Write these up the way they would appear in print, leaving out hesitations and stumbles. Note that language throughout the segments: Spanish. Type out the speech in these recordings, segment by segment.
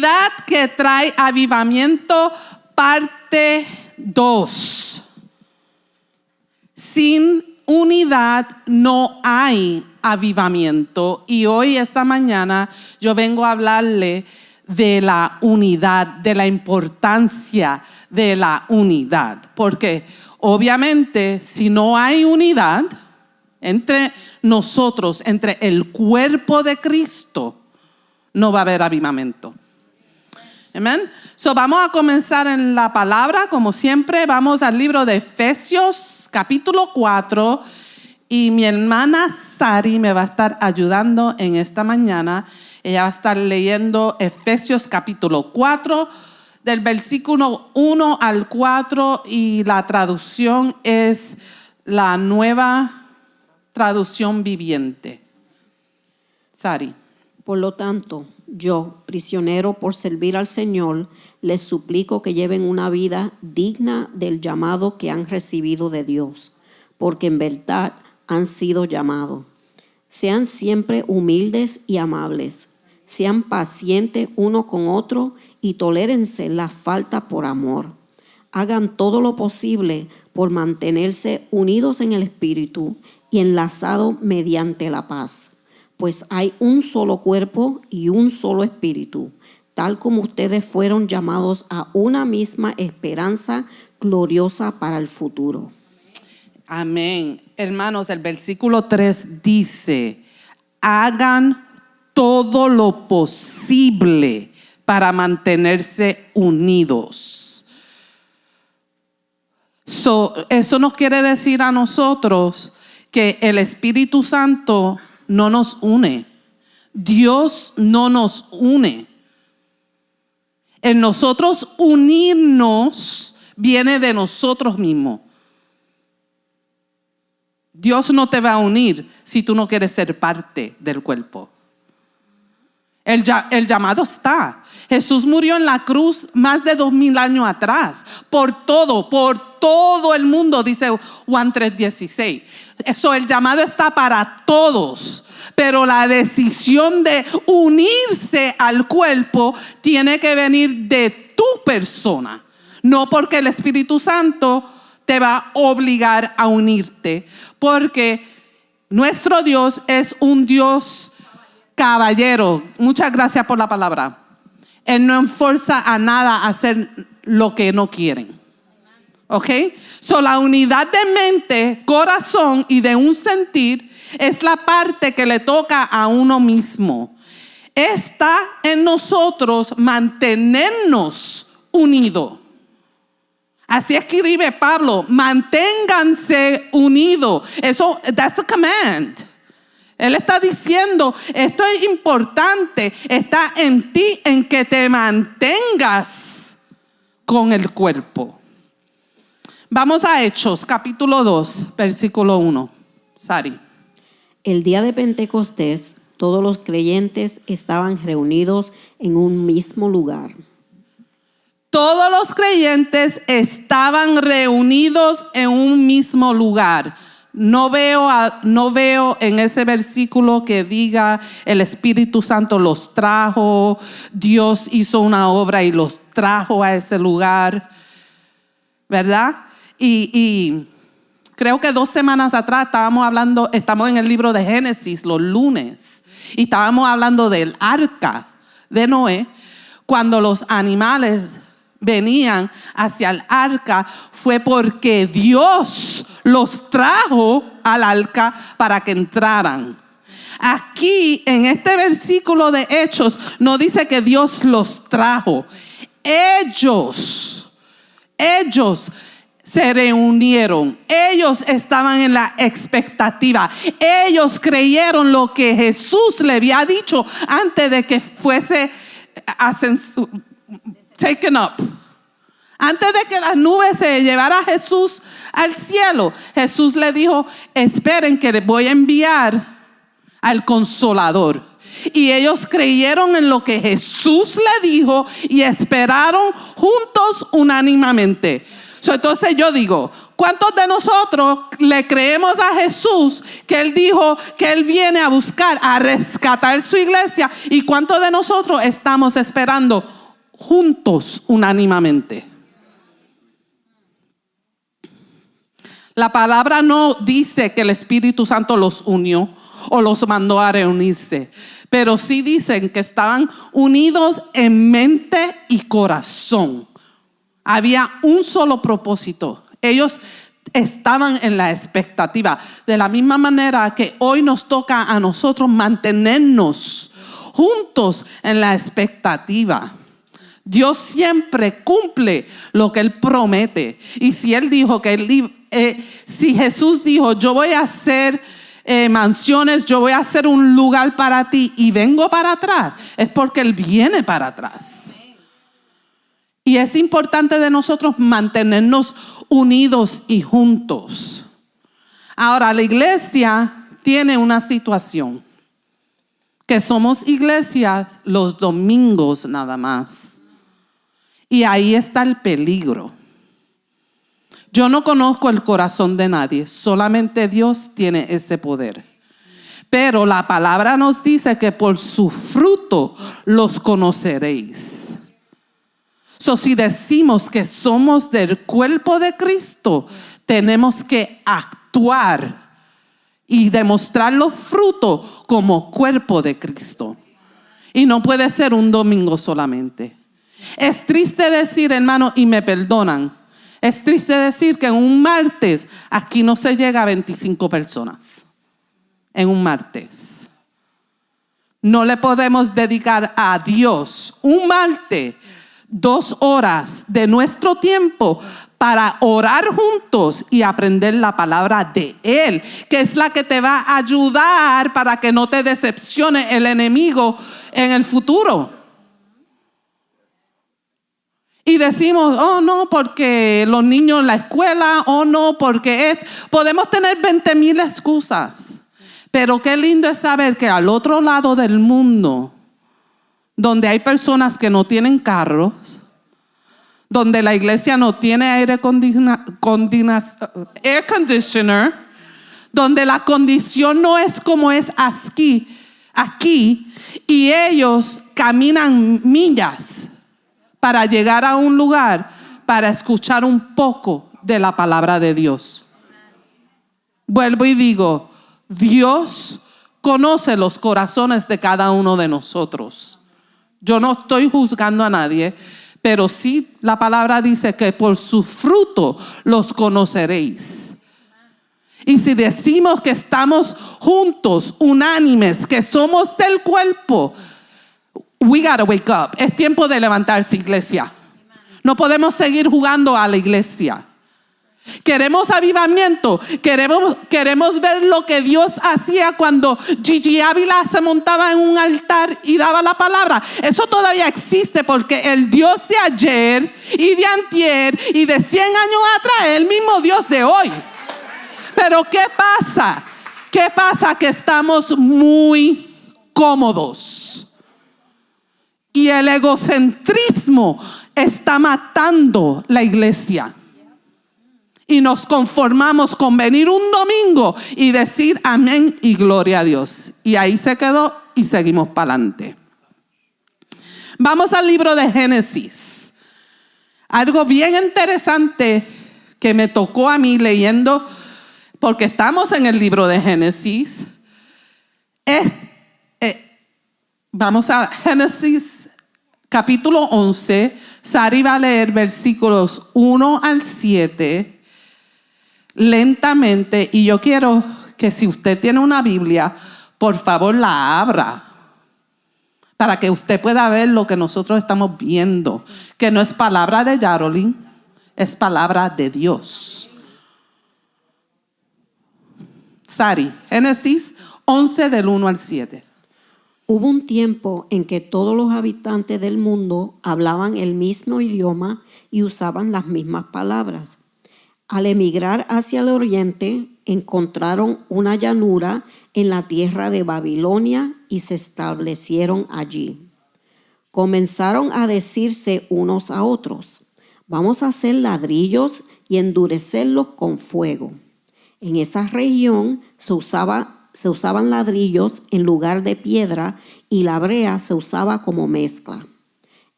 unidad que trae avivamiento, parte 2. Sin unidad no hay avivamiento. Y hoy, esta mañana, yo vengo a hablarle de la unidad, de la importancia de la unidad. Porque obviamente, si no hay unidad entre nosotros, entre el cuerpo de Cristo, no va a haber avivamiento. Amén. So, vamos a comenzar en la palabra, como siempre. Vamos al libro de Efesios, capítulo 4. Y mi hermana Sari me va a estar ayudando en esta mañana. Ella va a estar leyendo Efesios, capítulo 4, del versículo 1 al 4. Y la traducción es la Nueva Traducción Viviente. Sari. Por lo tanto, yo, prisionero por servir al Señor, les suplico que lleven una vida digna del llamado que han recibido de Dios, porque en verdad han sido llamados. Sean siempre humildes y amables, sean pacientes uno con otro y tolérense la falta por amor. Hagan todo lo posible por mantenerse unidos en el Espíritu y enlazados mediante la paz. Pues hay un solo cuerpo y un solo espíritu, tal como ustedes fueron llamados a una misma esperanza gloriosa para el futuro. Amén. Hermanos, el versículo 3 dice, hagan todo lo posible para mantenerse unidos. Eso nos quiere decir a nosotros que el Espíritu Santo no nos une. Dios no nos une. En nosotros unirnos viene de nosotros mismos. Dios no te va a unir si tú no quieres ser parte del cuerpo. El llamado está. Jesús murió en la cruz más de 2000 años atrás. Por todo el mundo, dice Juan 3:16. Eso, el llamado está para todos. Pero la decisión de unirse al cuerpo tiene que venir de tu persona. No porque el Espíritu Santo te va a obligar a unirte. Porque nuestro Dios es un Dios caballero. Muchas gracias por la palabra. Él no enfuerza a nada a hacer lo que no quieren. ¿Ok? So, la unidad de mente, corazón y de un sentir es la parte que le toca a uno mismo. Está en nosotros mantenernos unidos. Así escribe Pablo, manténganse unidos. Eso, that's a command. Él está diciendo, esto es importante, está en ti, en que te mantengas con el cuerpo. Vamos a Hechos, capítulo 2, versículo 1. Sari. El día de Pentecostés, todos los creyentes estaban reunidos en un mismo lugar. Todos los creyentes estaban reunidos en un mismo lugar. No veo en ese versículo que diga el Espíritu Santo los trajo, Dios hizo una obra y los trajo a ese lugar, ¿verdad? Y creo que 2 semanas atrás estamos en el libro de Génesis los lunes y estábamos hablando del arca de Noé. Cuando los animales venían hacia el arca fue porque Dios los trajo al arca para que entraran. Aquí en este versículo de Hechos no dice que Dios los trajo. Ellos se reunieron. Ellos estaban en la expectativa. Ellos creyeron lo que Jesús le había dicho antes de que fuese taken up. Antes de que las nubes se llevara a Jesús al cielo, Jesús le dijo, esperen que les voy a enviar al Consolador. Y ellos creyeron en lo que Jesús le dijo y esperaron juntos unánimemente. Entonces yo digo, ¿Cuántos de nosotros le creemos a Jesús que Él dijo que Él viene a buscar, a rescatar su iglesia? ¿Y cuántos de nosotros estamos esperando juntos, unánimemente? La palabra no dice que el Espíritu Santo los unió o los mandó a reunirse, pero sí dicen que estaban unidos en mente y corazón. Había un solo propósito. Ellos estaban en la expectativa. De la misma manera que hoy nos toca a nosotros mantenernos juntos en la expectativa. Dios siempre cumple lo que Él promete. Y si Él dijo que si Jesús dijo, yo voy a hacer mansiones, yo voy a hacer un lugar para ti y vengo para atrás, es porque Él viene para atrás. Y es importante de nosotros mantenernos unidos y juntos. Ahora, la iglesia tiene una situación, que somos iglesias los domingos nada más. Y ahí está el peligro. Yo no conozco el corazón de nadie, solamente Dios tiene ese poder. Pero la palabra nos dice que por su fruto los conoceréis. Si decimos que somos del cuerpo de Cristo, tenemos que actuar y demostrar los frutos como cuerpo de Cristo. Y no puede ser un domingo solamente. Es triste decir, hermano, y me perdonan, es triste decir que en un martes aquí no se llega a 25 personas. En un martes. No le podemos dedicar a Dios un martes 2 horas de nuestro tiempo para orar juntos y aprender la palabra de Él, que es la que te va a ayudar para que no te decepcione el enemigo en el futuro. Y decimos, oh no, porque los niños en la escuela, oh no, porque podemos tener 20,000 excusas. Pero qué lindo es saber que al otro lado del mundo, donde hay personas que no tienen carros, donde la iglesia no tiene air conditioner, donde la condición no es como es aquí, y ellos caminan millas para llegar a un lugar para escuchar un poco de la palabra de Dios. Vuelvo y digo, Dios conoce los corazones de cada uno de nosotros. Yo no estoy juzgando a nadie, pero sí la palabra dice que por su fruto los conoceréis. Y si decimos que estamos juntos, unánimes, que somos del cuerpo, we gotta wake up. Es tiempo de levantarse, iglesia. No podemos seguir jugando a la iglesia. Queremos avivamiento, queremos ver lo que Dios hacía cuando Gigi Ávila se montaba en un altar y daba la palabra. Eso todavía existe porque el Dios de ayer y de antier y de 100 años atrás es el mismo Dios de hoy. Pero ¿qué pasa? ¿Qué pasa? Que estamos muy cómodos y el egocentrismo está matando la iglesia. Y nos conformamos con venir un domingo y decir amén y gloria a Dios. Y ahí se quedó y seguimos para adelante. Vamos al libro de Génesis. Algo bien interesante que me tocó a mí leyendo, porque estamos en el libro de Génesis. Vamos a Génesis capítulo 11. Sari va a leer versículos 1 al 7. Lentamente, y yo quiero que si usted tiene una Biblia, por favor la abra para que usted pueda ver lo que nosotros estamos viendo, que no es palabra de Yarolin, es palabra de Dios. Sari, Génesis 11 del 1 al 7. Hubo un tiempo en que todos los habitantes del mundo hablaban el mismo idioma y usaban las mismas palabras. Al emigrar hacia el oriente, encontraron una llanura en la tierra de Babilonia y se establecieron allí. Comenzaron a decirse unos a otros: Vamos a hacer ladrillos y endurecerlos con fuego. En esa región se usaban ladrillos en lugar de piedra y la brea se usaba como mezcla.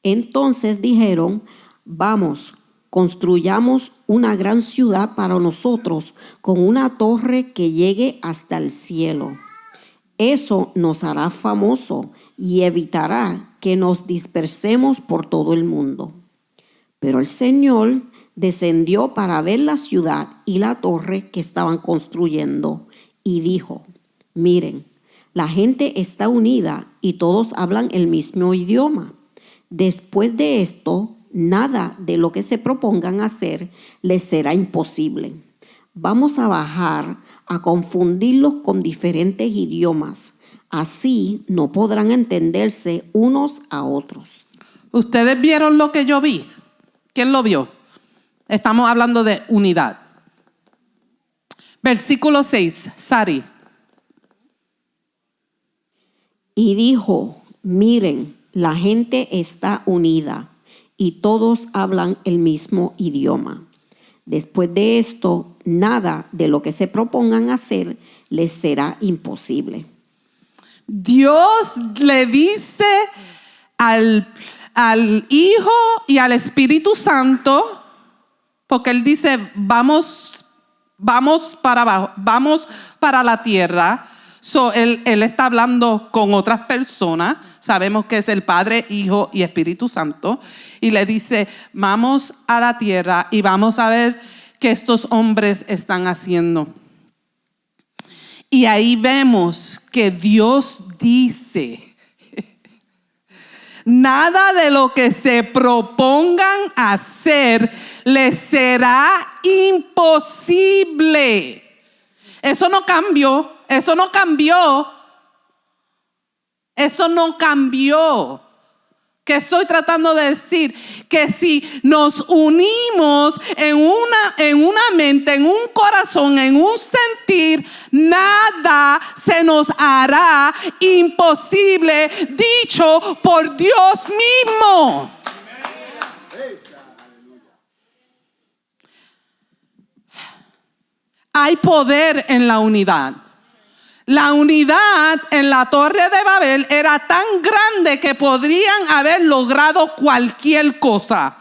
Entonces dijeron, vamos, construyamos una gran ciudad para nosotros con una torre que llegue hasta el cielo. Eso nos hará famoso y evitará que nos dispersemos por todo el mundo. Pero el Señor descendió para ver la ciudad y la torre que estaban construyendo y dijo, miren, la gente está unida y todos hablan el mismo idioma. Después de esto, nada de lo que se propongan hacer les será imposible. Vamos a bajar a confundirlos con diferentes idiomas. Así no podrán entenderse unos a otros. ¿Ustedes vieron lo que yo vi? ¿Quién lo vio? Estamos hablando de unidad. Versículo 6, Sari. Y dijo, miren, la gente está unida y todos hablan el mismo idioma. Después de esto, nada de lo que se propongan hacer les será imposible. Dios le dice al Hijo y al Espíritu Santo, porque Él dice, vamos para abajo, vamos para la tierra. Él está hablando con otras personas. Sabemos que es el Padre, Hijo y Espíritu Santo. Y le dice, vamos a la tierra y vamos a ver qué estos hombres están haciendo. Y ahí vemos que Dios dice, nada de lo que se propongan hacer les será imposible. Eso no cambió, eso no cambió. Eso no cambió. ¿Qué estoy tratando de decir? Que si nos unimos en una mente, en un corazón, en un sentir, nada se nos hará imposible, dicho por Dios mismo. Hay poder en la unidad. La unidad en la Torre de Babel era tan grande que podrían haber logrado cualquier cosa.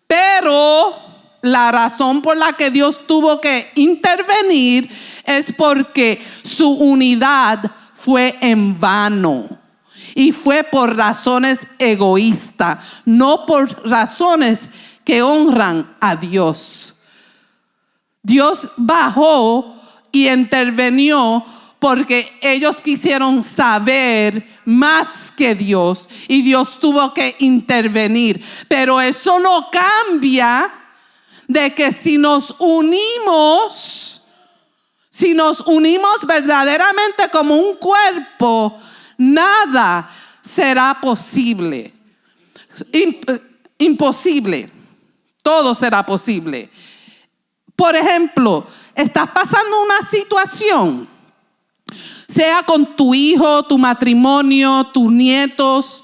Pero la razón por la que Dios tuvo que intervenir es porque su unidad fue en vano. Y fue por razones egoístas, no por razones que honran a Dios. Dios bajó y intervenió porque ellos quisieron saber más que Dios y Dios tuvo que intervenir. Pero eso no cambia de que si nos unimos verdaderamente como un cuerpo, nada será posible. Imposible. Todo será posible. Por ejemplo, estás pasando una situación, sea con tu hijo, tu matrimonio, tus nietos.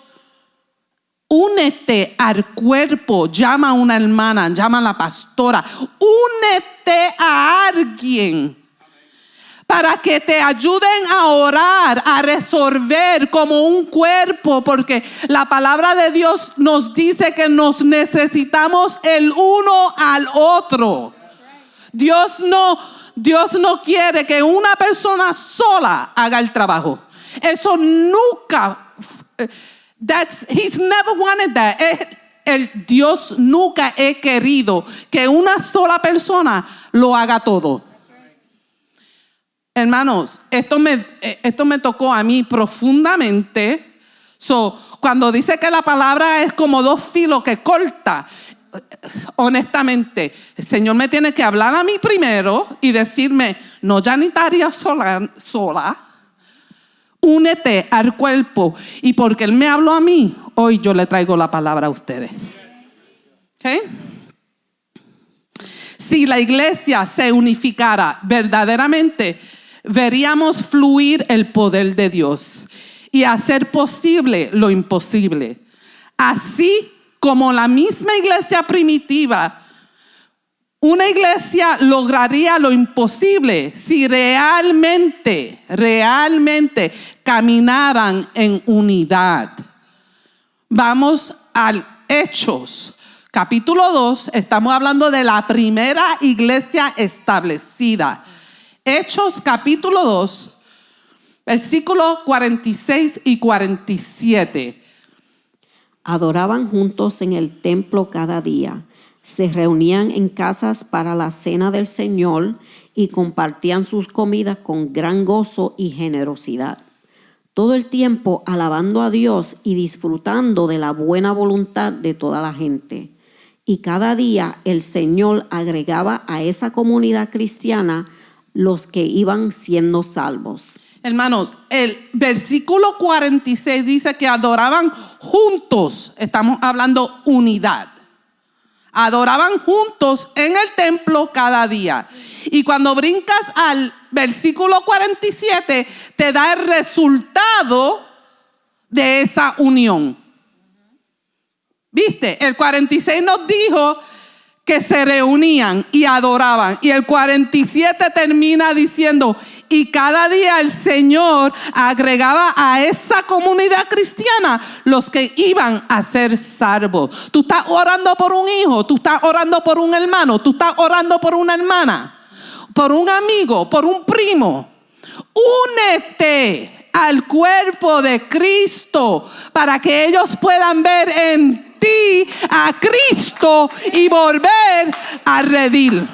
Únete al cuerpo, llama a una hermana, llama a la pastora, únete a alguien para que te ayuden a orar, a resolver como un cuerpo, porque la palabra de Dios nos dice que nos necesitamos el uno al otro. Dios no quiere que una persona sola haga el trabajo. Eso nunca, he's never wanted that. Dios nunca ha querido que una sola persona lo haga todo. Hermanos, esto me tocó a mí profundamente. Cuando dice que la palabra es como dos filos que corta, honestamente, el Señor me tiene que hablar a mí primero y decirme, no, ya ni estaría sola. Únete al cuerpo. Y porque Él me habló a mí, hoy yo le traigo la palabra a ustedes. ¿Okay? Si la iglesia se unificara verdaderamente, veríamos fluir el poder de Dios y hacer posible lo imposible. Así como la misma iglesia primitiva, una iglesia lograría lo imposible si realmente caminaran en unidad. Vamos al Hechos, capítulo 2. Estamos hablando de la primera iglesia establecida. Hechos, capítulo 2, versículos 46 y 47. Adoraban juntos en el templo cada día. Se reunían en casas para la cena del Señor y compartían sus comidas con gran gozo y generosidad. Todo el tiempo alabando a Dios y disfrutando de la buena voluntad de toda la gente. Y cada día el Señor agregaba a esa comunidad cristiana los que iban siendo salvos. Hermanos, el versículo 46 dice que adoraban juntos. Estamos hablando unidad. Adoraban juntos en el templo cada día. Y cuando brincas al versículo 47, te da el resultado de esa unión. ¿Viste? El 46 nos dijo que se reunían y adoraban. Y el 47 termina diciendo, y cada día el Señor agregaba a esa comunidad cristiana los que iban a ser salvos. Tú estás orando por un hijo, tú estás orando por un hermano, tú estás orando por una hermana, por un amigo, por un primo. Únete al cuerpo de Cristo para que ellos puedan ver en ti a Cristo y volver a redil.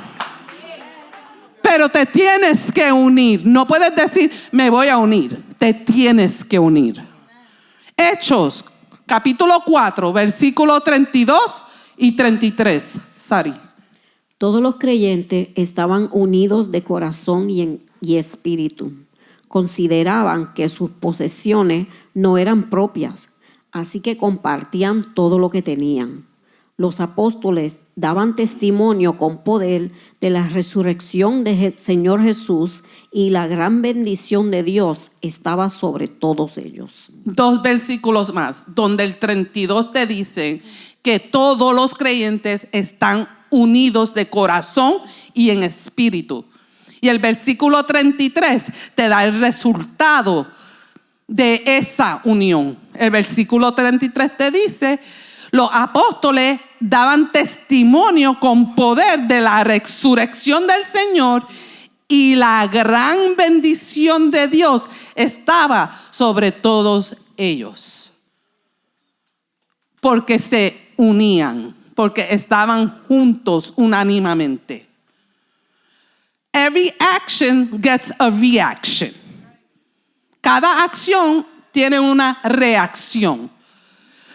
Pero te tienes que unir. No puedes decir, me voy a unir. Te tienes que unir. Hechos, capítulo 4, versículo 32 y 33. Sari. Todos los creyentes estaban unidos de corazón y espíritu. Consideraban que sus posesiones no eran propias, así que compartían todo lo que tenían. Los apóstoles daban testimonio con poder de la resurrección del Señor Jesús y la gran bendición de Dios estaba sobre todos ellos. 2 versículos más, donde el 32 te dice que todos los creyentes están unidos de corazón y en espíritu. Y el versículo 33 te da el resultado de esa unión. El versículo 33 te dice, los apóstoles daban testimonio con poder de la resurrección del Señor y la gran bendición de Dios estaba sobre todos ellos. Porque se unían, porque estaban juntos unánimemente. Every action gets a reaction. Cada acción tiene una reacción.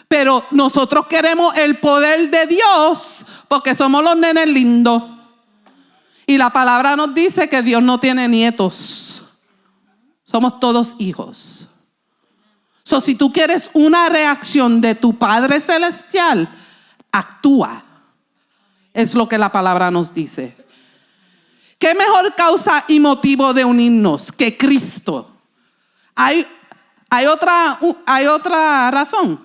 Pero nosotros queremos el poder de Dios porque somos los nenes lindos. Y la palabra nos dice que Dios no tiene nietos. Somos todos hijos. So, si tú quieres una reacción de tu Padre Celestial, actúa. Es lo que la palabra nos dice. ¿Qué mejor causa y motivo de unirnos que Cristo? ¿Hay otra razón?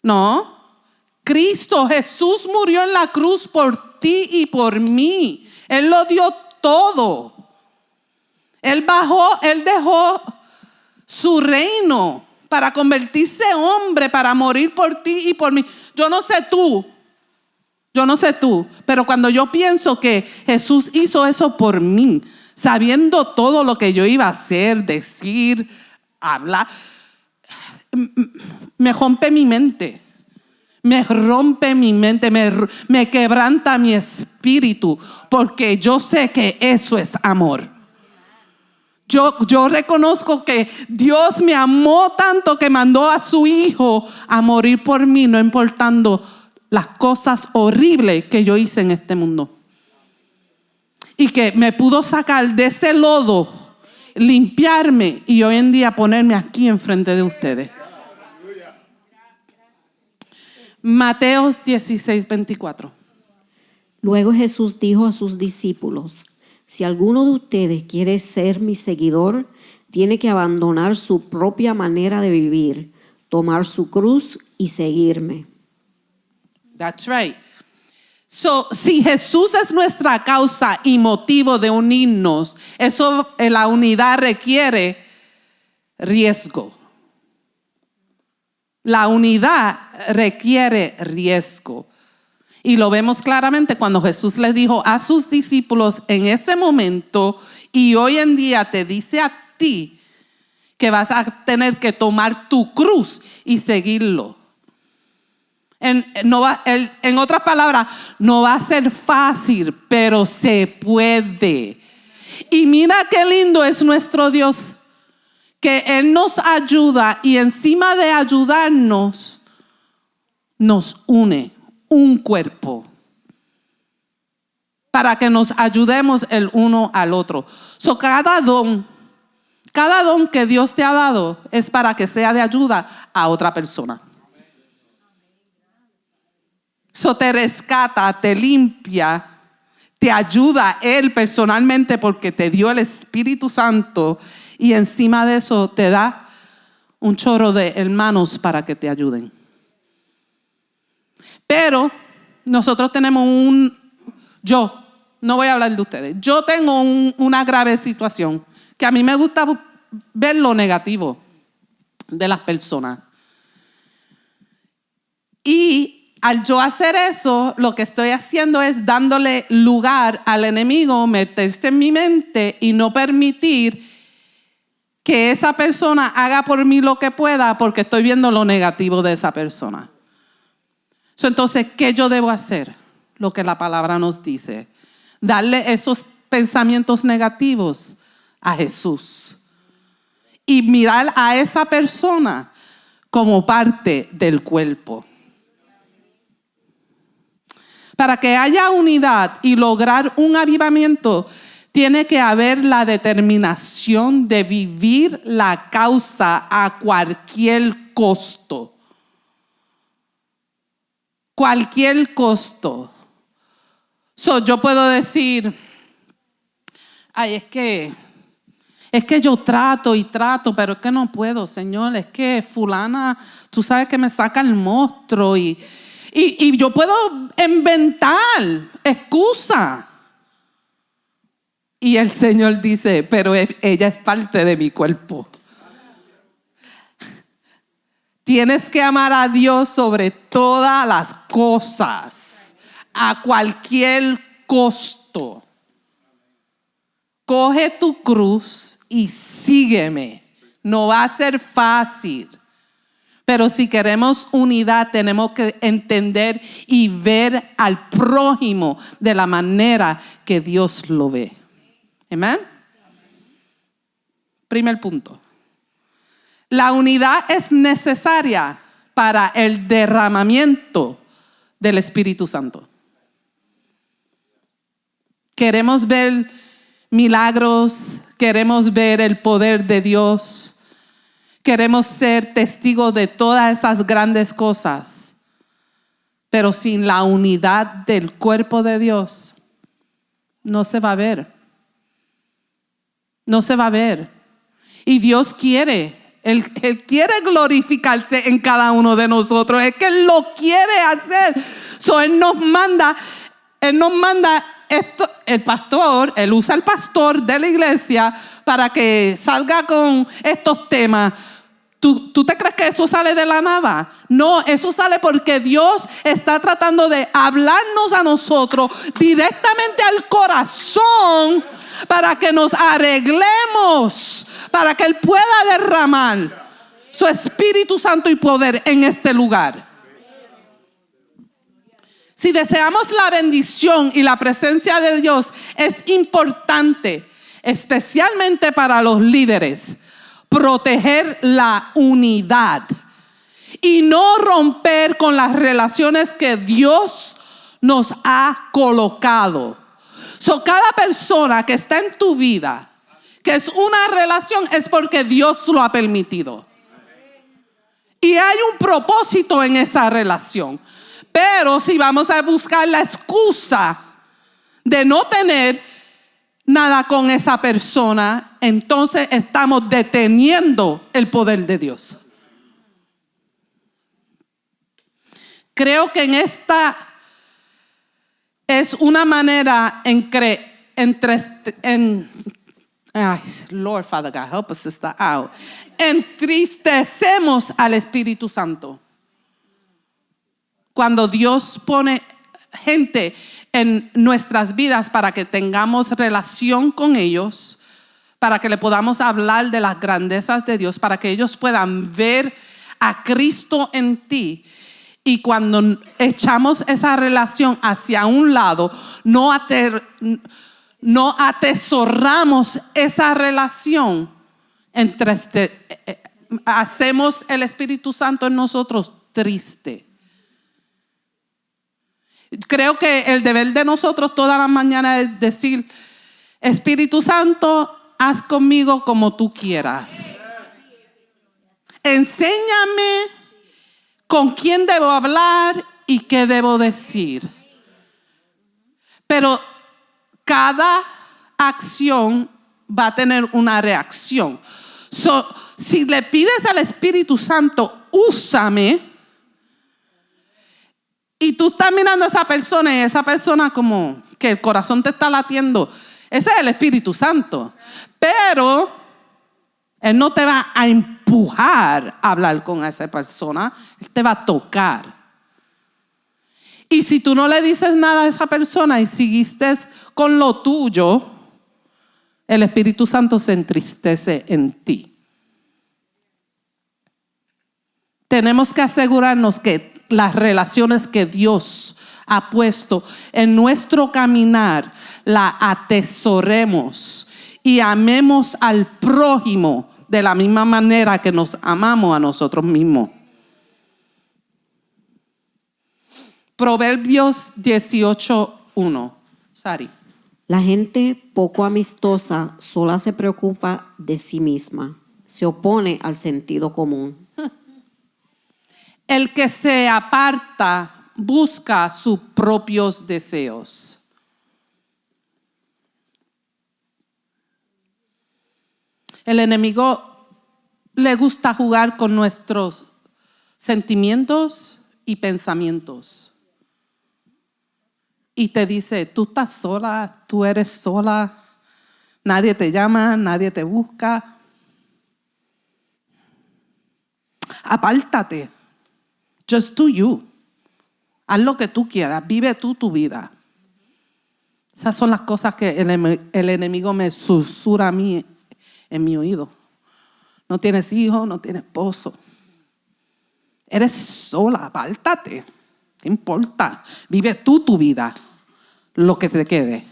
No. Cristo, Jesús murió en la cruz por ti y por mí. Él lo dio todo. Él dejó su reino para convertirse en hombre, para morir por ti y por mí. Yo no sé tú, pero cuando yo pienso que Jesús hizo eso por mí, sabiendo todo lo que yo iba a hacer, decir, hablar, me rompe mi mente. Me quebranta mi espíritu, porque yo sé que eso es amor. Yo reconozco que Dios me amó tanto que mandó a su hijo a morir por mí, no importando las cosas horribles que yo hice en este mundo. Y que me pudo sacar de ese lodo, limpiarme y hoy en día ponerme aquí enfrente de ustedes. Mateo 16, 24. Luego Jesús dijo a sus discípulos: si alguno de ustedes quiere ser mi seguidor, tiene que abandonar su propia manera de vivir, tomar su cruz y seguirme. That's right. So, si Jesús es nuestra causa y motivo de unirnos, eso, la unidad requiere riesgo. La unidad requiere riesgo. Y lo vemos claramente cuando Jesús le dijo a sus discípulos en ese momento, y hoy en día te dice a ti que vas a tener que tomar tu cruz y seguirlo. En otras palabras, no va a ser fácil, pero se puede. Y mira qué lindo es nuestro Dios, que Él nos ayuda y encima de ayudarnos, nos une un cuerpo para que nos ayudemos el uno al otro. So, cada don que Dios te ha dado es para que sea de ayuda a otra persona. So, te rescata, te limpia, te ayuda Él personalmente porque te dio el Espíritu Santo y encima de eso te da un chorro de hermanos para que te ayuden. Pero nosotros tenemos yo no voy a hablar de ustedes, yo tengo una grave situación que a mí me gusta ver lo negativo de las personas. Y al yo hacer eso, lo que estoy haciendo es dándole lugar al enemigo, meterse en mi mente y no permitir que esa persona haga por mí lo que pueda porque estoy viendo lo negativo de esa persona. Entonces, ¿qué yo debo hacer? Lo que la palabra nos dice. Darle esos pensamientos negativos a Jesús. Y mirar a esa persona como parte del cuerpo. Para que haya unidad y lograr un avivamiento, tiene que haber la determinación de vivir la causa a cualquier costo. Cualquier costo. Yo puedo decir, ay, es que yo trato y trato, pero es que no puedo, Señor, es que fulana, tú sabes que me saca el monstruo y yo puedo inventar excusa. Y el Señor dice, pero ella es parte de mi cuerpo. Tienes que amar a Dios sobre todas las cosas, a cualquier costo. Coge tu cruz y sígueme. No va a ser fácil. Pero si queremos unidad, tenemos que entender y ver al prójimo de la manera que Dios lo ve. Amén. Primer punto. La unidad es necesaria para el derramamiento del Espíritu Santo. Queremos ver milagros, queremos ver el poder de Dios, queremos ser testigos de todas esas grandes cosas, pero sin la unidad del cuerpo de Dios, no se va a ver. No se va a ver. Y Dios quiere. Él quiere glorificarse en cada uno de nosotros. Es que Él lo quiere hacer. Él nos manda esto, el pastor, Él usa el pastor de la iglesia para que salga con estos temas. ¿Tú te crees que eso sale de la nada? No, eso sale porque Dios está tratando de hablarnos a nosotros directamente al corazón para que nos arreglemos, para que Él pueda derramar su Espíritu Santo y poder en este lugar. Si deseamos la bendición y la presencia de Dios, es importante, especialmente para los líderes, proteger la unidad y no romper con las relaciones que Dios nos ha colocado. Cada persona que está en tu vida, que es una relación, es porque Dios lo ha permitido. Y hay un propósito en esa relación. Pero si vamos a buscar la excusa de no tener nada con esa persona, entonces estamos deteniendo el poder de Dios. Creo que en esta es una manera Lord Father God, help us sister out. Entristecemos al Espíritu Santo. Cuando Dios pone gente en nuestras vidas para que tengamos relación con ellos, para que le podamos hablar de las grandezas de Dios, para que ellos puedan ver a Cristo en ti. Y cuando echamos esa relación hacia un lado, no atesoramos esa relación, hacemos el Espíritu Santo en nosotros triste. Creo que el deber de nosotros toda la mañana es decir: Espíritu Santo, haz conmigo como tú quieras. Enséñame con quién debo hablar y qué debo decir. Pero cada acción va a tener una reacción. Si le pides al Espíritu Santo, úsame, y tú estás mirando a esa persona y esa persona como que el corazón te está latiendo, ese es el Espíritu Santo. Pero Él no te va a empujar a hablar con esa persona, Él te va a tocar. Y si tú no le dices nada a esa persona y seguiste con lo tuyo, el Espíritu Santo se entristece en ti. Tenemos que asegurarnos que las relaciones que Dios ha puesto en nuestro caminar, la atesoremos y amemos al prójimo de la misma manera que nos amamos a nosotros mismos. Proverbios 18:1. Sari. La gente poco amistosa sola se preocupa de sí misma, se opone al sentido común. El que se aparta busca sus propios deseos. El enemigo le gusta jugar con nuestros sentimientos y pensamientos. Y te dice: tú estás sola, tú eres sola, nadie te llama, nadie te busca. Apártate. Just do you. Haz lo que tú quieras, vive tú tu vida. Esas son las cosas que el enemigo me susurra a mí en mi oído. No tienes hijo, no tienes esposo. Eres sola, apártate. ¿Qué importa? Vive tú tu vida, lo que te quede.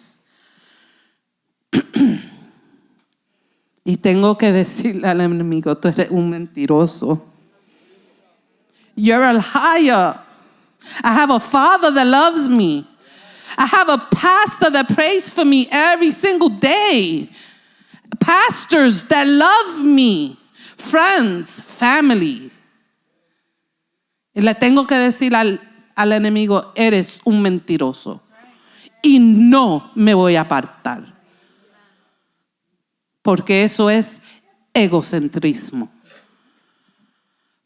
Y tengo que decirle al enemigo: tú eres un mentiroso. You're a liar. I have a father that loves me. I have a pastor that prays for me every single day. Pastors that love me. Friends, family. Y le tengo que decir al enemigo: eres un mentiroso. Y no me voy a apartar. Porque eso es egocentrismo.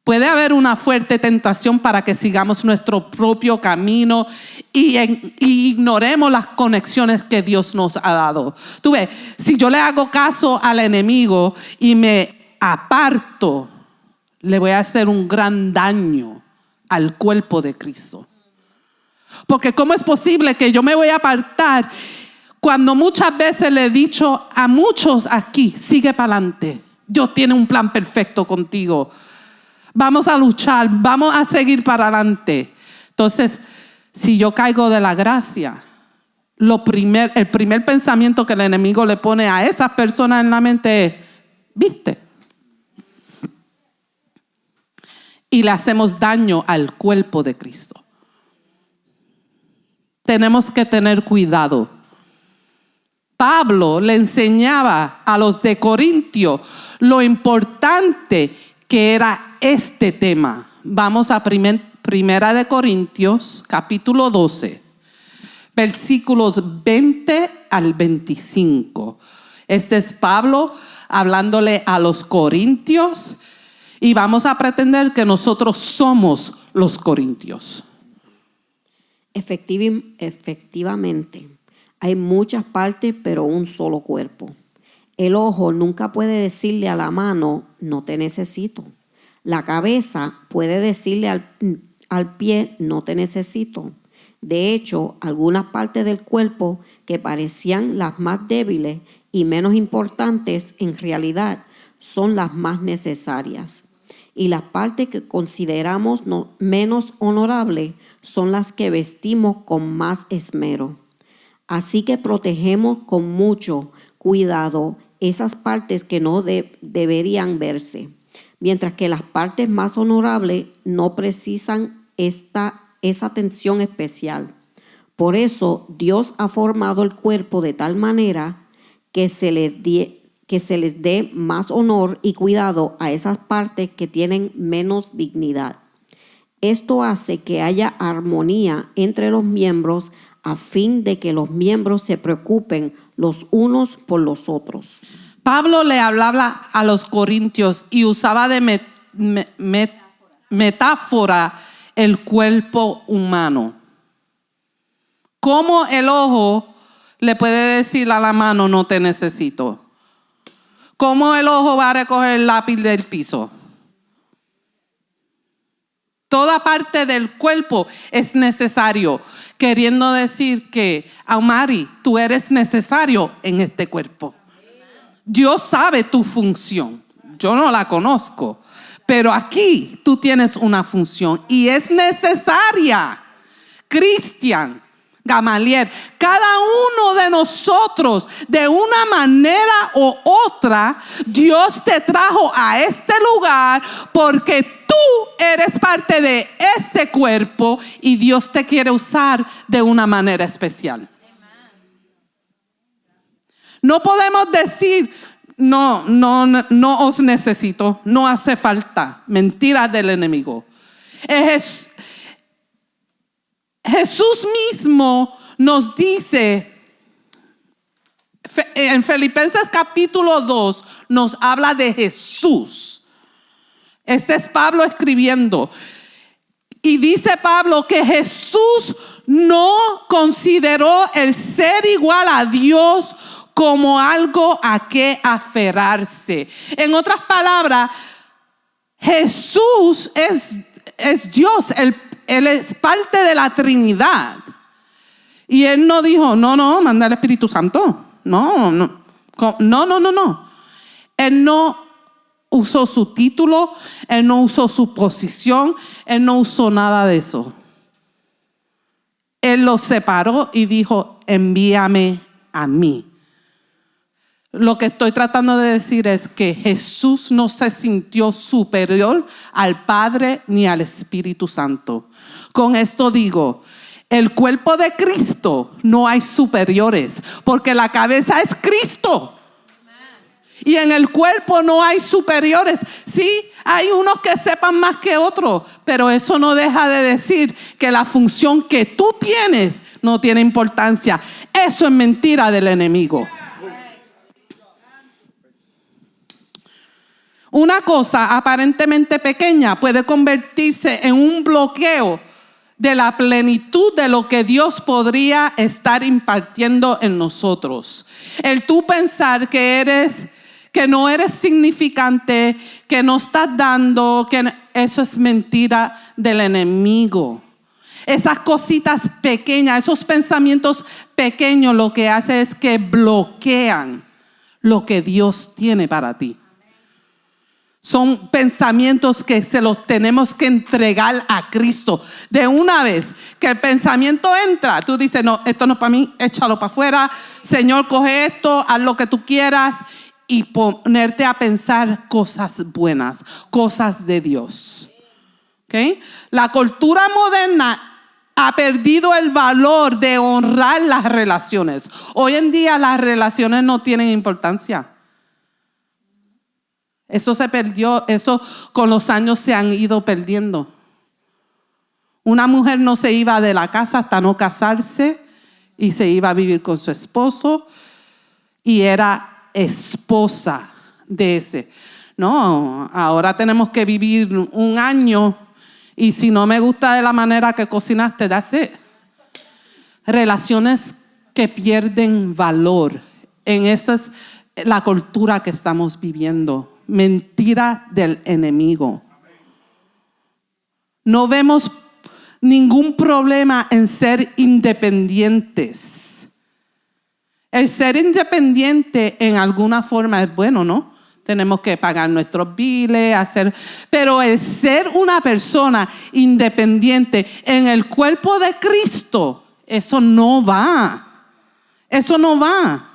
Puede haber una fuerte tentación para que sigamos nuestro propio camino y ignoremos las conexiones que Dios nos ha dado. Tú ves, si yo le hago caso al enemigo y me aparto, le voy a hacer un gran daño al cuerpo de Cristo. Porque ¿cómo es posible que yo me voy a apartar cuando muchas veces le he dicho a muchos aquí: sigue para adelante, Dios tiene un plan perfecto contigo? Vamos a luchar, vamos a seguir para adelante. Entonces, si yo caigo de la gracia, el primer pensamiento que el enemigo le pone a esas personas en la mente es: ¿viste? Y le hacemos daño al cuerpo de Cristo. Tenemos que tener cuidado. Pablo le enseñaba a los de Corintio lo importante que era este tema. Vamos a Primera de Corintios, capítulo 12, versículos 20 al 25. Este es Pablo hablándole a los corintios y vamos a pretender que nosotros somos los corintios. Efectivamente, hay muchas partes, pero un solo cuerpo. El ojo nunca puede decirle a la mano, no te necesito. La cabeza puede decirle al pie, no te necesito. De hecho, algunas partes del cuerpo que parecían las más débiles y menos importantes, en realidad son las más necesarias. Y las partes que consideramos menos honorables son las que vestimos con más esmero. Así que protegemos con mucho cuidado esas partes que no deberían verse, mientras que las partes más honorables no precisan esa atención especial. Por eso Dios ha formado el cuerpo de tal manera que se les dé más honor y cuidado a esas partes que tienen menos dignidad. Esto hace que haya armonía entre los miembros a fin de que los miembros se preocupen los unos por los otros. Pablo le hablaba a los corintios y usaba de metáfora el cuerpo humano. ¿Cómo el ojo le puede decir a la mano no te necesito? ¿Cómo el ojo va a recoger el lápiz del piso? Toda parte del cuerpo es necesario, queriendo decir que, Amari, tú eres necesario en este cuerpo. Dios sabe tu función. Yo no la conozco, pero aquí tú tienes una función y es necesaria. Cristian, Gamaliel, cada uno de nosotros, de una manera u otra, Dios te trajo a este lugar porque tú eres parte de este cuerpo y Dios te quiere usar de una manera especial. No podemos decir, no os necesito, no hace falta. Mentira del enemigo. Jesús mismo nos dice, en Filipenses capítulo 2, nos habla de Jesús. Este es Pablo escribiendo. Y dice Pablo que Jesús no consideró el ser igual a Dios como algo a que aferrarse. En otras palabras, Jesús es Dios, Él es parte de la Trinidad. Y Él no dijo, no, manda el Espíritu Santo. No. Él no usó su título, Él no usó su posición, Él no usó nada de eso. Él los separó y dijo, envíame a mí. Lo que estoy tratando de decir es que Jesús no se sintió superior al Padre ni al Espíritu Santo. Con esto digo, el cuerpo de Cristo no hay superiores, porque la cabeza es Cristo. Y en el cuerpo no hay superiores. Sí, hay unos que sepan más que otros, pero eso no deja de decir que la función que tú tienes no tiene importancia. Eso es mentira del enemigo. Una cosa aparentemente pequeña puede convertirse en un bloqueo de la plenitud de lo que Dios podría estar impartiendo en nosotros. El tú pensar que no eres significante, que no estás dando, eso es mentira del enemigo. Esas cositas pequeñas, esos pensamientos pequeños, lo que hace es que bloquean lo que Dios tiene para ti. Son pensamientos que se los tenemos que entregar a Cristo. De una vez que el pensamiento entra, tú dices, no, esto no es para mí, échalo para afuera. Señor, coge esto, haz lo que tú quieras y ponerte a pensar cosas buenas, cosas de Dios. ¿Okay? La cultura moderna ha perdido el valor de honrar las relaciones. Hoy en día las relaciones no tienen importancia. Eso se perdió, eso con los años se han ido perdiendo. Una mujer no se iba de la casa hasta no casarse y se iba a vivir con su esposo y era esposa de ese. No, ahora tenemos que vivir un año y si no me gusta de la manera que cocinaste, that's it. Relaciones que pierden valor. Esa es la cultura que estamos viviendo. Mentira del enemigo. No vemos ningún problema en ser independientes. El ser independiente en alguna forma es bueno, ¿no? Tenemos que pagar nuestros biles, pero el ser una persona independiente en el cuerpo de Cristo, eso no va. Eso no va.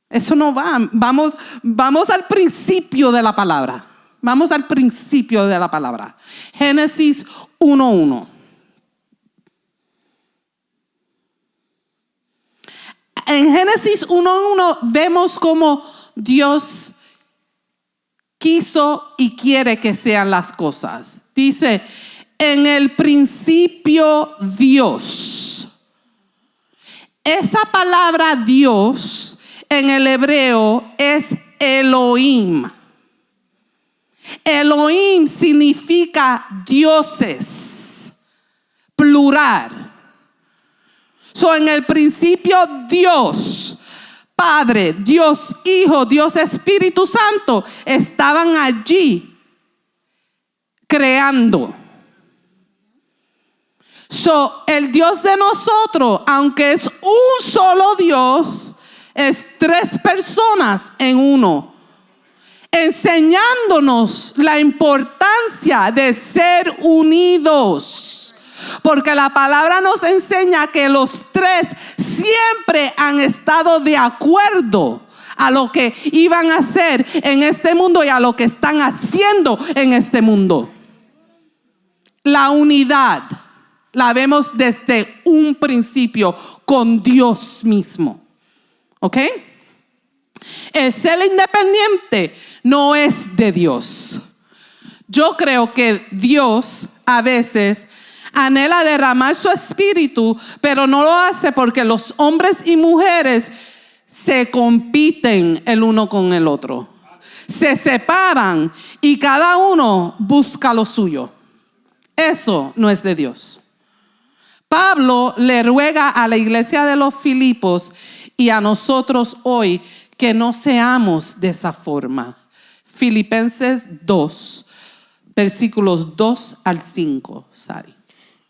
Eso no va. Vamos al principio de la palabra. Vamos al principio de la palabra. Génesis 1:1. En Génesis 1:1 vemos cómo Dios quiso y quiere que sean las cosas. Dice, en el principio Dios. Esa palabra Dios en el hebreo es Elohim. Elohim significa dioses, plural. En el principio Dios, Padre, Dios Hijo, Dios Espíritu Santo estaban allí creando. El Dios de nosotros, aunque es un solo Dios, es tres personas en uno, enseñándonos la importancia de ser unidos. Porque la palabra nos enseña que los tres siempre han estado de acuerdo a lo que iban a hacer en este mundo y a lo que están haciendo en este mundo. La unidad la vemos desde un principio con Dios mismo. ¿Ok? El ser independiente no es de Dios. Yo creo que Dios a veces anhela derramar su espíritu, pero no lo hace porque los hombres y mujeres se compiten el uno con el otro. Se separan y cada uno busca lo suyo. Eso no es de Dios. Pablo le ruega a la iglesia de los Filipos y a nosotros hoy que no seamos de esa forma. Filipenses 2, versículos 2 al 5, Sari.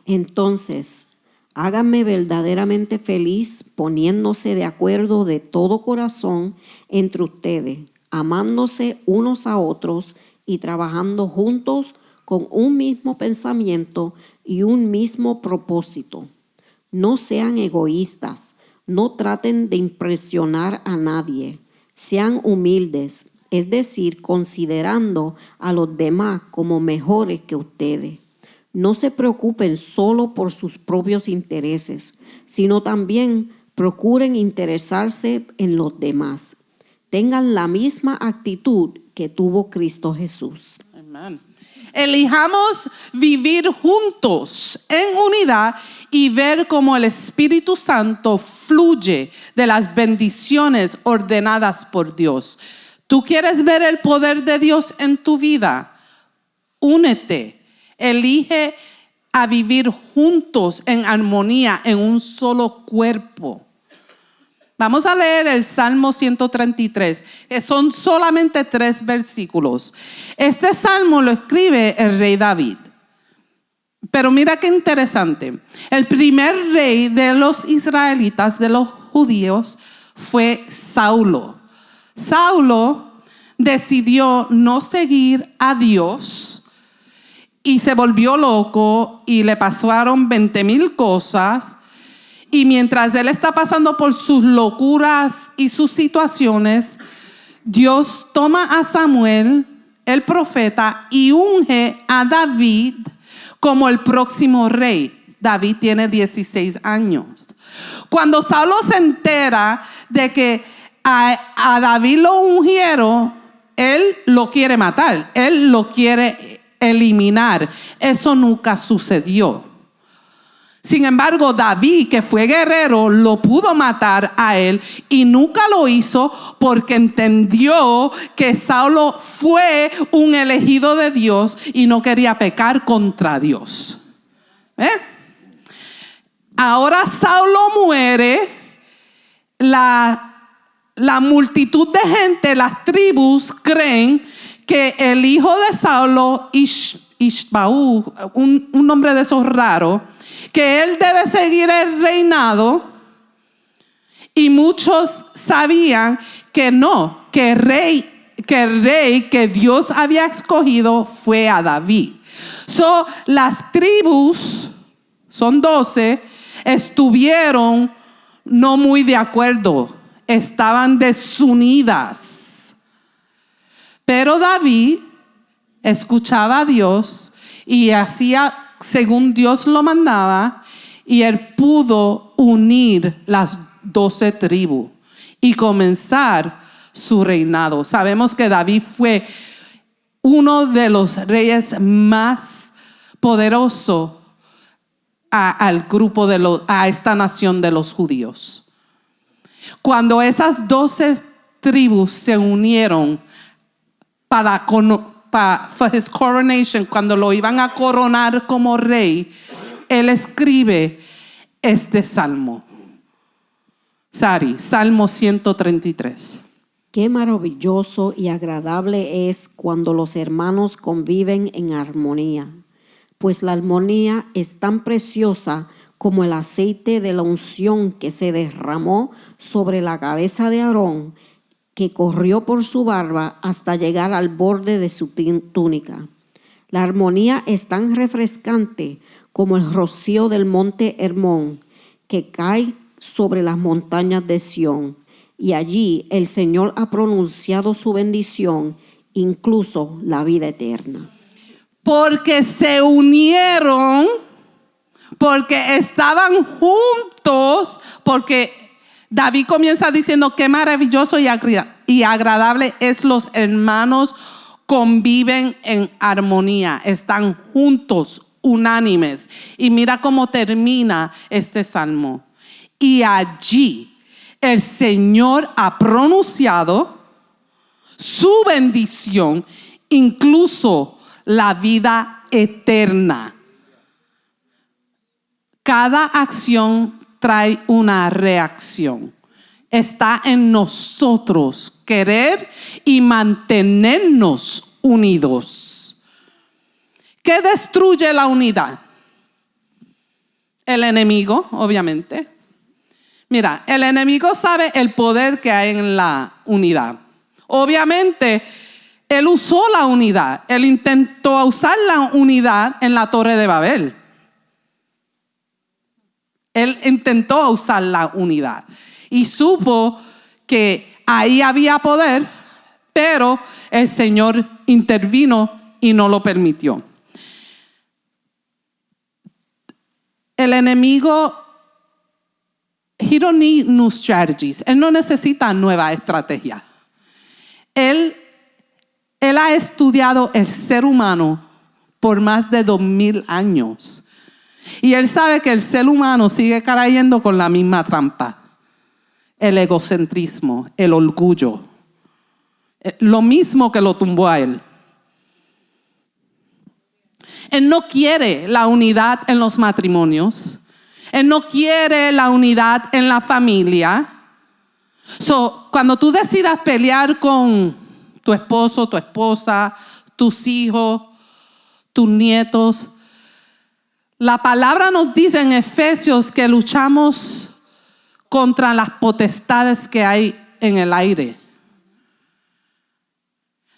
Entonces, háganme verdaderamente feliz poniéndose de acuerdo de todo corazón entre ustedes, amándose unos a otros y trabajando juntos con un mismo pensamiento y un mismo propósito. No sean egoístas, no traten de impresionar a nadie, sean humildes, es decir, considerando a los demás como mejores que ustedes. No se preocupen solo por sus propios intereses, sino también procuren interesarse en los demás. Tengan la misma actitud que tuvo Cristo Jesús. Amén. Elijamos vivir juntos en unidad y ver cómo el Espíritu Santo fluye de las bendiciones ordenadas por Dios. ¿Tú quieres ver el poder de Dios en tu vida? Únete. Elige a vivir juntos en armonía, en un solo cuerpo. Vamos a leer el Salmo 133, que son solamente 3 versículos. Este salmo lo escribe el rey David. Pero mira qué interesante. El primer rey de los israelitas, de los judíos, fue Saulo. Saulo decidió no seguir a Dios y se volvió loco y le pasaron 20,000 cosas. Y mientras él está pasando por sus locuras y sus situaciones, Dios toma a Samuel, el profeta, y unge a David como el próximo rey. David tiene 16 años. Cuando Saulo se entera de que a David lo ungieron, él lo quiere matar, él lo quiere eliminar. Eso nunca sucedió. Sin embargo, David, que fue guerrero, lo pudo matar a él y nunca lo hizo porque entendió que Saulo fue un elegido de Dios y no quería pecar contra Dios. Ahora Saulo muere, la multitud de gente, las tribus, creen que el hijo de Saulo, Ishbaú, un nombre de esos raros, que él debe seguir el reinado, y muchos sabían que no, que el rey que Dios había escogido fue a David. So, las tribus, son 12, estuvieron no muy de acuerdo, estaban desunidas. Pero David escuchaba a Dios y hacía según Dios lo mandaba, y él pudo unir las 12 tribus y comenzar su reinado. Sabemos que David fue uno de los reyes más poderosos al grupo a esta nación de los judíos. Cuando esas 12 tribus se unieron para his coronation, cuando lo iban a coronar como rey, él escribe este salmo. Sari, Salmo 133. Qué maravilloso y agradable es cuando los hermanos conviven en armonía, pues la armonía es tan preciosa como el aceite de la unción que se derramó sobre la cabeza de Aarón, que corrió por su barba hasta llegar al borde de su túnica. La armonía es tan refrescante como el rocío del monte Hermón, que cae sobre las montañas de Sión. Y allí el Señor ha pronunciado su bendición, incluso la vida eterna. Porque se unieron, porque estaban juntos, porque David comienza diciendo qué maravilloso y agradable es los hermanos conviven en armonía, están juntos, unánimes. Y mira cómo termina este salmo. Y allí el Señor ha pronunciado su bendición, incluso la vida eterna. Cada acción trae una reacción. Está en nosotros querer y mantenernos unidos. ¿Qué destruye la unidad? El enemigo, obviamente. Mira, el enemigo sabe el poder que hay en la unidad. Obviamente, él usó la unidad. Él intentó usar la unidad en la Torre de Babel. Él intentó usar la unidad y supo que ahí había poder, pero el Señor intervino y no lo permitió. El enemigo, he don't need new strategies. Él no necesita nueva estrategia. Él ha estudiado el ser humano por más de 2000 años. Y él sabe que el ser humano sigue cayendo con la misma trampa. El egocentrismo, el orgullo. Lo mismo que lo tumbó a él. Él no quiere la unidad en los matrimonios. Él no quiere la unidad en la familia. Cuando tú decidas pelear con tu esposo, tu esposa, tus hijos, tus nietos, la palabra nos dice en Efesios que luchamos contra las potestades que hay en el aire.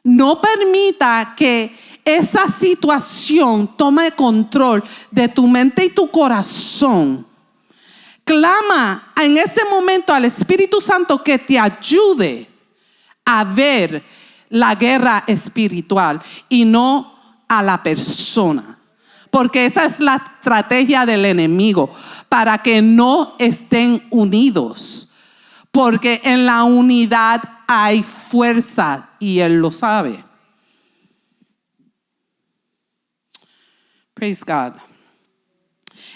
No permita que esa situación tome control de tu mente y tu corazón. Clama en ese momento al Espíritu Santo que te ayude a ver la guerra espiritual y no a la persona. Porque esa es la estrategia del enemigo, para que no estén unidos. Porque en la unidad hay fuerza y él lo sabe. Praise God.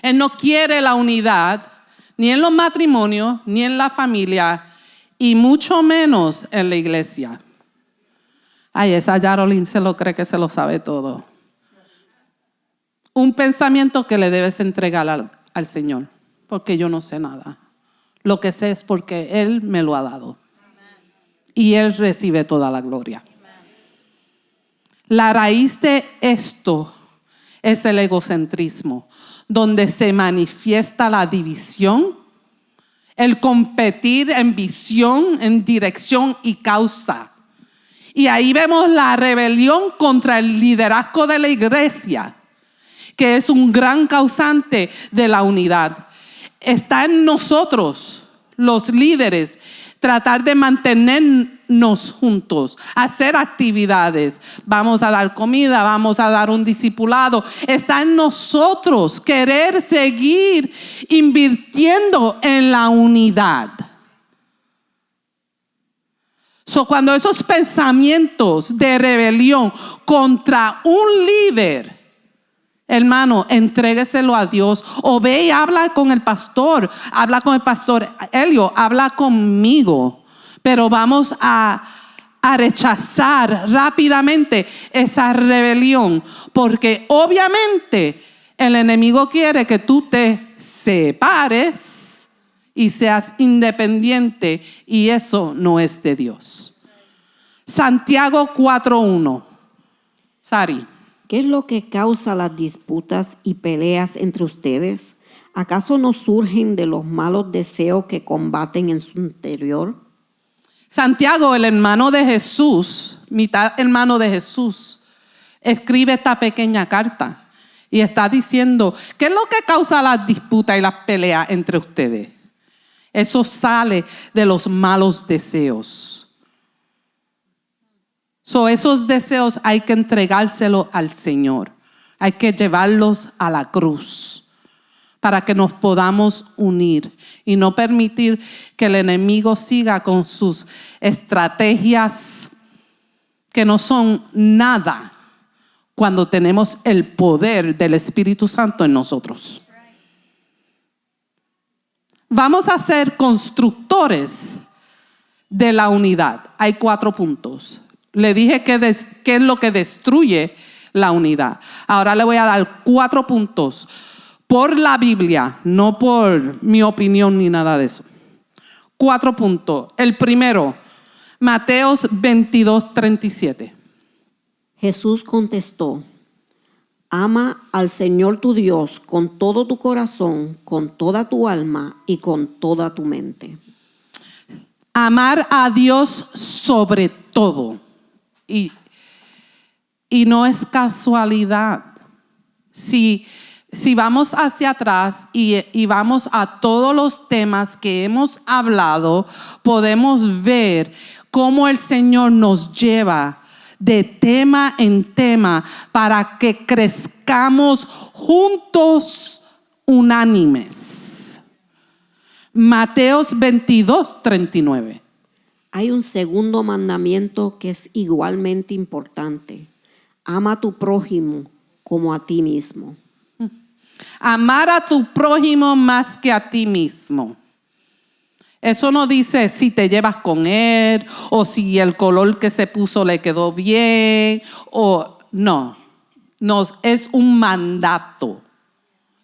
Él no quiere la unidad ni en los matrimonios, ni en la familia, y mucho menos en la iglesia. Ay, esa Yarolín se lo cree que se lo sabe todo. Un pensamiento que le debes entregar al Señor. porque yo no sé nada. Lo que sé es porque Él me lo ha dado. Y Él recibe toda la gloria. La raíz de esto es el egocentrismo, donde se manifiesta la división, el competir en visión, en dirección y causa. Y ahí vemos la rebelión contra el liderazgo de la iglesia, que es un gran causante de la unidad. Está en nosotros, los líderes, tratar de mantenernos juntos, hacer actividades. Vamos a dar comida, vamos a dar un discipulado. Está en nosotros querer seguir invirtiendo en la unidad. Cuando esos pensamientos de rebelión contra un líder, hermano, entrégueselo a Dios. O ve y habla con el pastor. Habla con el pastor Elio. Habla conmigo. Pero vamos a rechazar rápidamente esa rebelión. Porque obviamente el enemigo quiere que tú te separes y seas independiente. Y eso no es de Dios. Santiago 4:1. Sari. ¿Qué es lo que causa las disputas y peleas entre ustedes? ¿Acaso no surgen de los malos deseos que combaten en su interior? Santiago, el hermano de Jesús, mitad hermano de Jesús, escribe esta pequeña carta y está diciendo, ¿qué es lo que causa las disputas y las peleas entre ustedes? Eso sale de los malos deseos. Esos deseos hay que entregárselos al Señor. Hay que llevarlos a la cruz para que nos podamos unir y no permitir que el enemigo siga con sus estrategias que no son nada cuando tenemos el poder del Espíritu Santo en nosotros. Vamos a ser constructores de la unidad. Hay 4 puntos. Le dije qué es lo que destruye la unidad. Ahora le voy a dar 4 puntos por la Biblia, no por mi opinión ni nada de eso. 4 puntos. El primero, Mateos 22:37. Jesús contestó: ama al Señor tu Dios con todo tu corazón, con toda tu alma y con toda tu mente. Amar a Dios sobre todo. Y no es casualidad. Si vamos hacia atrás y vamos a todos los temas que hemos hablado, podemos ver cómo el Señor nos lleva de tema en tema para que crezcamos juntos, unánimes. Mateos 22:39. Hay un segundo mandamiento que es igualmente importante. Ama a tu prójimo como a ti mismo. Amar a tu prójimo más que a ti mismo. Eso no dice si te llevas con él o si el color que se puso le quedó bien o no. No, es un mandato.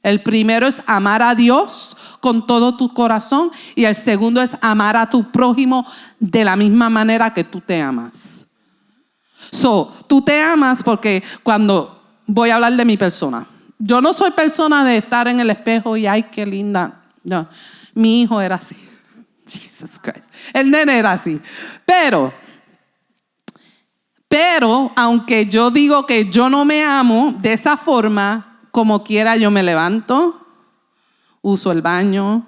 El primero es amar a Dios con todo tu corazón y el segundo es amar a tu prójimo de la misma manera que tú te amas. Tú te amas porque cuando voy a hablar de mi persona, yo no soy persona de estar en el espejo y ay, qué linda. No, mi hijo era así. Jesus Christ. El nene era así. Pero, aunque yo digo que yo no me amo de esa forma, como quiera yo me levanto, uso el baño,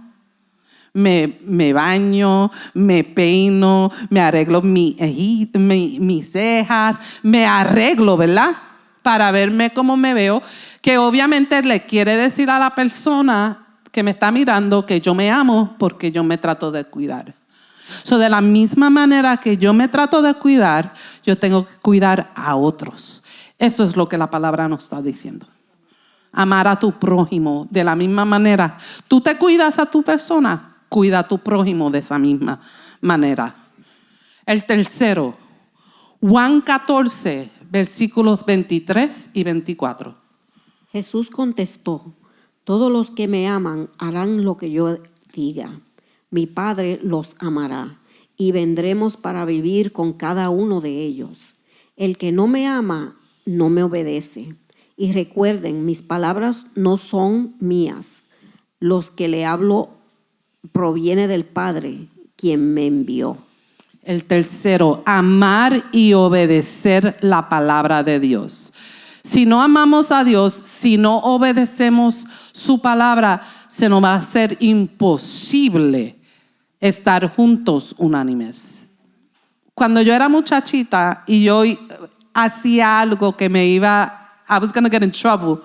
me baño, me peino, me arreglo mis cejas, me arreglo, ¿verdad? Para verme como me veo, que obviamente le quiere decir a la persona que me está mirando que yo me amo porque yo me trato de cuidar. De la misma manera que yo me trato de cuidar, yo tengo que cuidar a otros. Eso es lo que la palabra nos está diciendo. Amar a tu prójimo de la misma manera. Tú te cuidas a tu persona, cuida a tu prójimo de esa misma manera. El tercero, Juan 14, versículos 23 y 24. Jesús contestó: Todos los que me aman harán lo que yo diga. Mi Padre los amará y vendremos para vivir con cada uno de ellos. El que no me ama, no me obedece. Y recuerden, mis palabras no son mías. Los que le hablo proviene del Padre, quien me envió. El tercero, amar y obedecer la palabra de Dios. Si no amamos a Dios, si no obedecemos su palabra, se nos va a hacer imposible estar juntos unánimes. Cuando yo era muchachita y yo hacía algo que me iba, I was gonna get in trouble,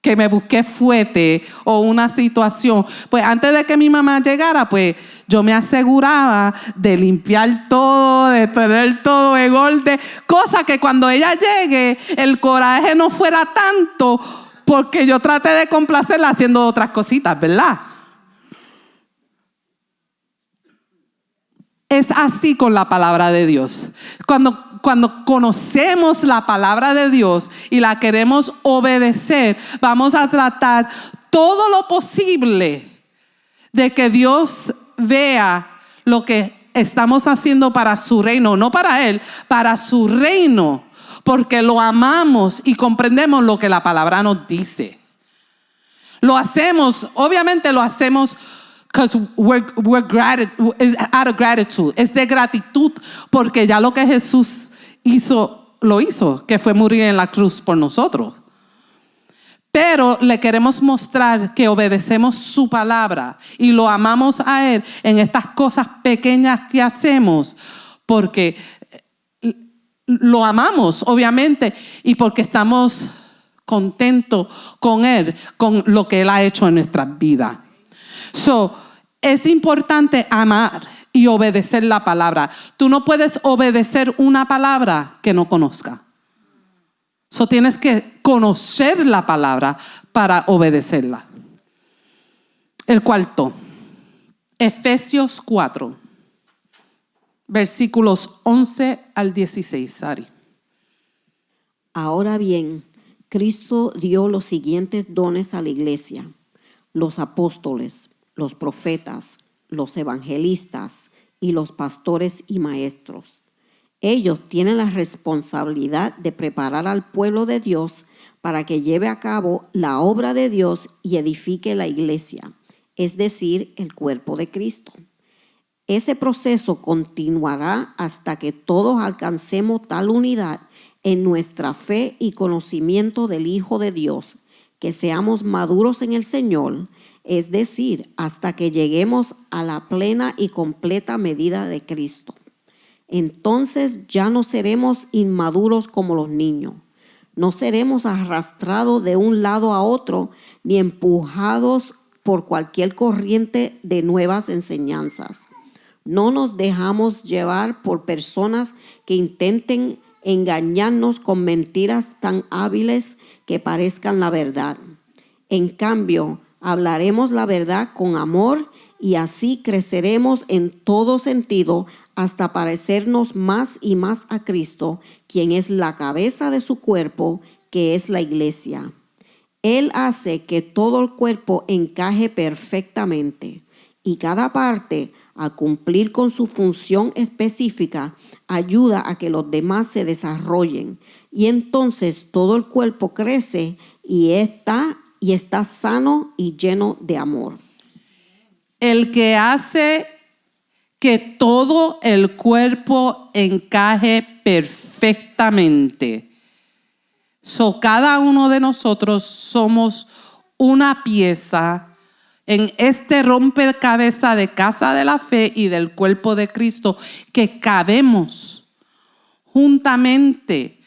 que me busqué fuerte o una situación, pues antes de que mi mamá llegara, pues yo me aseguraba de limpiar todo, de tener todo en orden, cosa que cuando ella llegue el coraje no fuera tanto porque yo traté de complacerla haciendo otras cositas, ¿verdad? Es así con la palabra de Dios. Cuando conocemos la palabra de Dios y la queremos obedecer, vamos a tratar todo lo posible de que Dios vea lo que estamos haciendo para su reino, no para Él, para su reino, porque lo amamos y comprendemos lo que la palabra nos dice. Lo hacemos, obviamente lo hacemos because we're out of gratitude. Es de gratitud porque ya lo que Jesús hizo, lo hizo, que fue morir en la cruz por nosotros. Pero le queremos mostrar que obedecemos su palabra y lo amamos a Él en estas cosas pequeñas que hacemos porque lo amamos, obviamente, y porque estamos contentos con Él, con lo que Él ha hecho en nuestras vidas. Es importante amar y obedecer la palabra. Tú no puedes obedecer una palabra que no conozcas. Tienes que conocer la palabra para obedecerla. El cuarto, Efesios 4, versículos 11 al 16, Sari. Ahora bien, Cristo dio los siguientes dones a la iglesia: los apóstoles, los profetas, los evangelistas y los pastores y maestros. Ellos tienen la responsabilidad de preparar al pueblo de Dios para que lleve a cabo la obra de Dios y edifique la iglesia, es decir, el cuerpo de Cristo. Ese proceso continuará hasta que todos alcancemos tal unidad en nuestra fe y conocimiento del Hijo de Dios, que seamos maduros en el Señor, es decir, hasta que lleguemos a la plena y completa medida de Cristo. Entonces ya no seremos inmaduros como los niños. No seremos arrastrados de un lado a otro ni empujados por cualquier corriente de nuevas enseñanzas. No nos dejamos llevar por personas que intenten engañarnos con mentiras tan hábiles que parezcan la verdad. En cambio, hablaremos la verdad con amor y así creceremos en todo sentido hasta parecernos más y más a Cristo, quien es la cabeza de su cuerpo, que es la iglesia. Él hace que todo el cuerpo encaje perfectamente y cada parte, al cumplir con su función específica, ayuda a que los demás se desarrollen y entonces todo el cuerpo crece y está sano y lleno de amor. El que hace que todo el cuerpo encaje perfectamente. Cada uno de nosotros somos una pieza en este rompecabezas de casa de la fe y del cuerpo de Cristo, que cabemos juntamente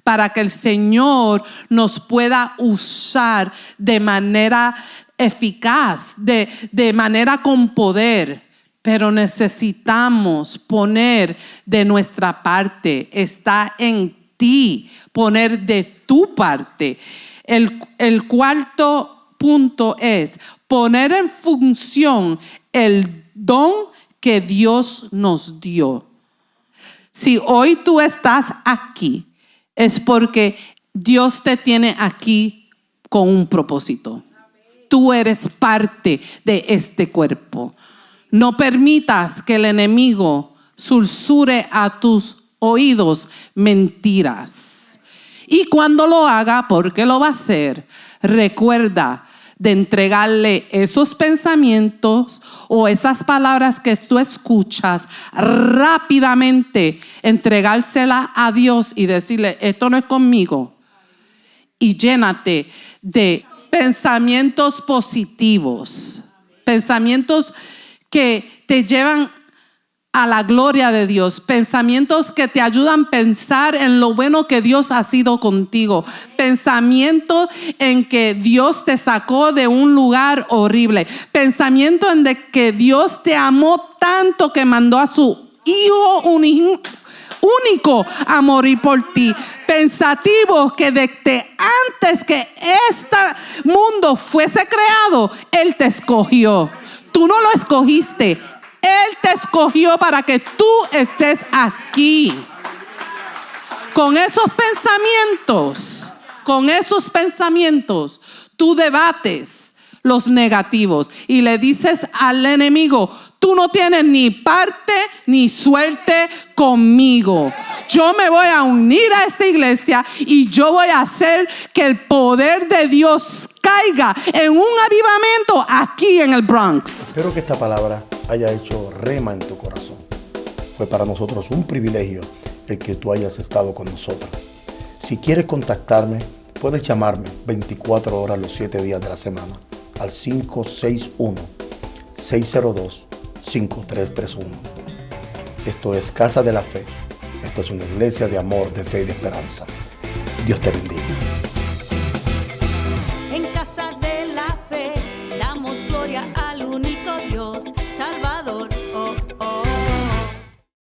para que el Señor nos pueda usar de manera eficaz, de manera con poder. Pero necesitamos poner de nuestra parte. Está en ti poner de tu parte. El cuarto punto es poner en función el don que Dios nos dio. Si hoy tú estás aquí, es porque Dios te tiene aquí con un propósito. tú eres parte de este cuerpo. No permitas que el enemigo susurre a tus oídos mentiras. Y cuando lo haga, porque lo va a hacer, recuerda de entregarle esos pensamientos o esas palabras que tú escuchas rápidamente, entregárselas a Dios y decirle, esto no es conmigo. Y llénate de pensamientos positivos, pensamientos que te llevan a la gloria de Dios, pensamientos que te ayudan a pensar en lo bueno que Dios ha sido contigo, pensamientos en que Dios te sacó de un lugar horrible, pensamientos en de que Dios te amó tanto que mandó a su Hijo único a morir por ti, pensativos que desde antes que este mundo fuese creado, Él te escogió. Tú no lo escogiste, Él te escogió para que tú estés aquí. Con esos pensamientos, tú debates los negativos y le dices al enemigo, tú no tienes ni parte ni suerte conmigo. Yo me voy a unir a esta iglesia y yo voy a hacer que el poder de Dios caiga en un avivamiento aquí en el Bronx. Espero que esta palabra haya hecho rema en tu corazón. Fue para nosotros un privilegio el que tú hayas estado con nosotros. Si quieres contactarme, puedes llamarme 24 horas los 7 días de la semana al 561-602-5331. Esto es Casa de la Fe. Esto es una iglesia de amor, de fe y de esperanza. Dios te bendiga.